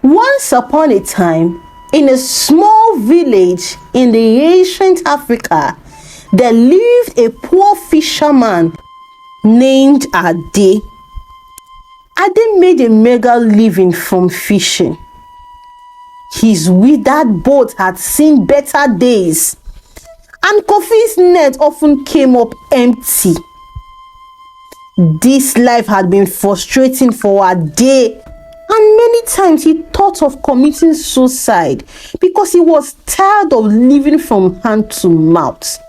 Once upon a time, in a small village in the ancient Africa, there lived a poor fisherman named Ade. Ade made a mega living from fishing. His withered boat had seen better days, and Kofi's net often came up empty. This life had been frustrating for Ade, and many times he thought of committing suicide because he was tired of living from hand to mouth.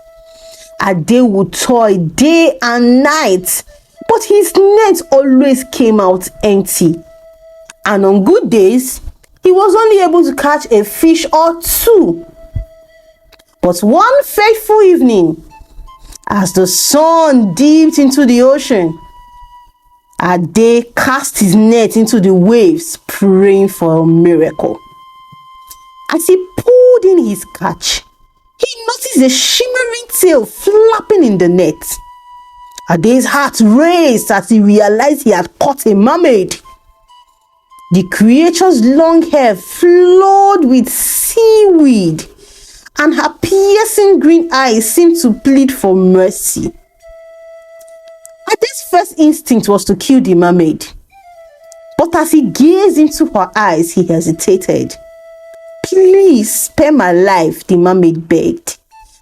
Ade would toil day and night, but his net always came out empty. And on good days, he was only able to catch a fish or two. But one fateful evening, as the sun dipped into the ocean, Ade cast his net into the waves, praying for a miracle. As he pulled in his catch, he noticed a shimmering tail flapping in the net. Ade's heart raced as he realized he had caught a mermaid. The creature's long hair flowed with seaweed, and her piercing green eyes seemed to plead for mercy. Ade's first instinct was to kill the mermaid, but as he gazed into her eyes, he hesitated. "Please spare my life," the mermaid begged,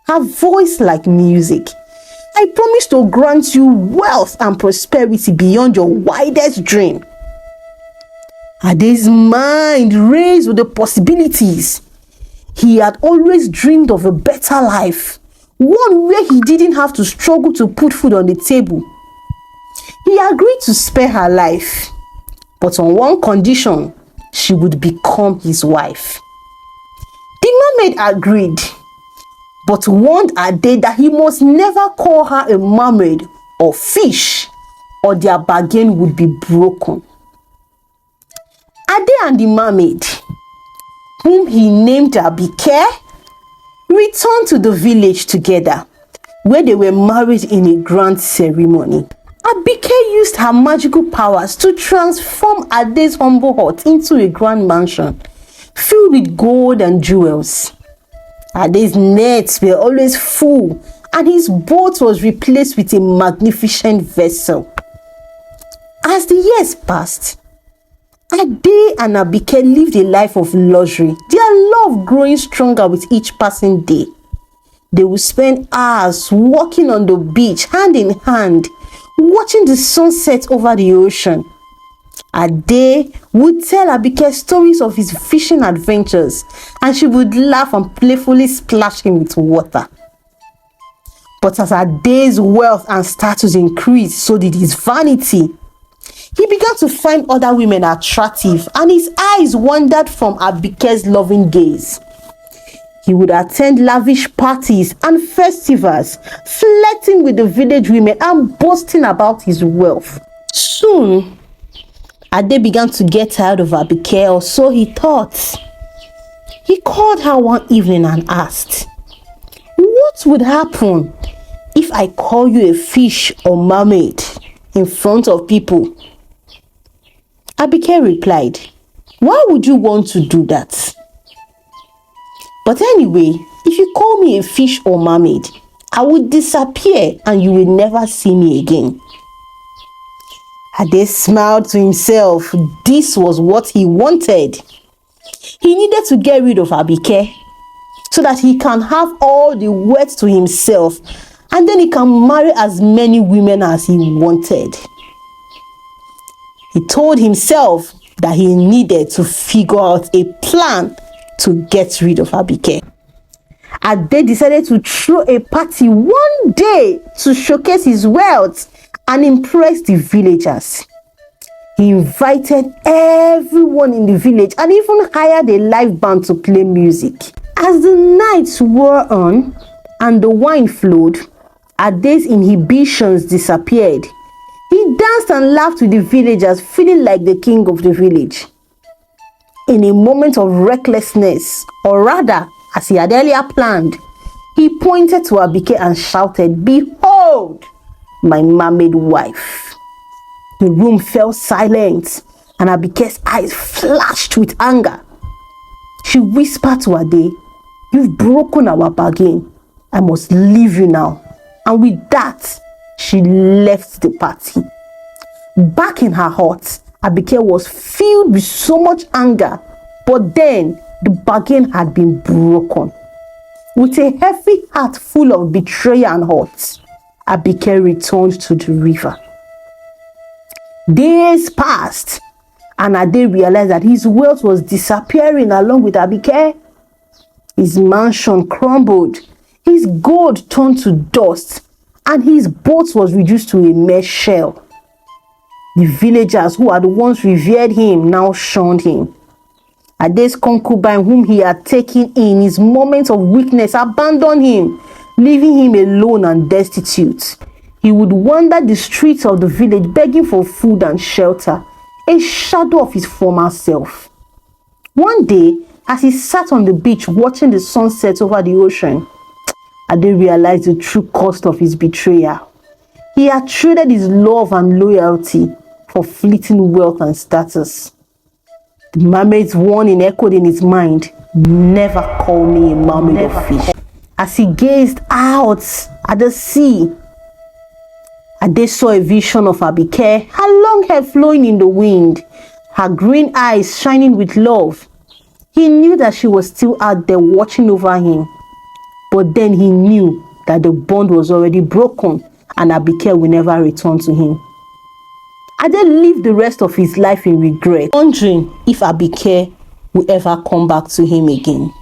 her voice like music. "I promise to grant you wealth and prosperity beyond your wildest dream." Ade's mind raced with the possibilities. He had always dreamed of a better life, one where he didn't have to struggle to put food on the table. He agreed to spare her life, but on one condition: she would become his wife. The mermaid agreed, but warned Ade that he must never call her a mermaid or fish, or their bargain would be broken. Ade and the mermaid, whom he named Abike, returned to the village together, where they were married in a grand ceremony. Abike used her magical powers to transform Ade's humble hut into a grand mansion filled with gold and jewels. Ade's nets were always full, and his boat was replaced with a magnificent vessel. As the years passed, Ade and Abike lived a life of luxury, their love growing stronger with each passing day. They would spend hours walking on the beach, hand in hand, watching the sunset over the ocean. Ade would tell Abike stories of his fishing adventures, and she would laugh and playfully splash him with water. But as Ade's wealth and status increased, so did his vanity. He began to find other women attractive, and his eyes wandered from Abike's loving gaze. He would attend lavish parties and festivals, flirting with the village women and boasting about his wealth. Soon, Ade began to get tired of Abike, or so he thought. He called her one evening and asked, "What would happen if I call you a fish or mermaid in front of people?" Abike replied, "Why would you want to do that? But anyway, if you call me a fish or mermaid, I will disappear and you will never see me again." Ade smiled to himself. This was what he wanted. He needed to get rid of Abike so that he can have all the wealth to himself, and then he can marry as many women as he wanted. He told himself that he needed to figure out a plan to get rid of Abike. Ade decided to throw a party one day to showcase his wealth and impress the villagers. He invited everyone in the village and even hired a live band to play music. As the nights wore on and the wine flowed, Ade's inhibitions disappeared. He danced and laughed with the villagers, feeling like the king of the village. In a moment of recklessness, or rather, as he had earlier planned, he pointed to Abike and shouted, "Behold, my mermaid wife." The room fell silent, and Abike's eyes flashed with anger. She whispered to Ade, "You've broken our bargain. I must leave you now." And with that, she left the party. Back in her heart, Abike was filled with so much anger, but then the bargain had been broken. With a heavy heart full of betrayal and hurt, Abike returned to the river. Days passed, and Ade realized that his wealth was disappearing along with Abike. His mansion crumbled, his gold turned to dust, and his boat was reduced to a mere shell. The villagers who had once revered him now shunned him. Ade's concubine, whom he had taken in his moments of weakness, abandoned him, leaving him alone and destitute. He would wander the streets of the village begging for food and shelter, a shadow of his former self. One day, as he sat on the beach watching the sunset over the ocean, Ade realized the true cost of his betrayal. He had traded his love and loyalty for fleeting wealth and status. The mermaid's warning echoed in his mind, "Never call me a mermaid or fish." As he gazed out at the sea, Ade saw a vision of Abike, her long hair flowing in the wind, her green eyes shining with love. He knew that she was still out there watching over him, but then he knew that the bond was already broken and Abike will never return to him. Ade lived the rest of his life in regret, wondering if Abike will ever come back to him again.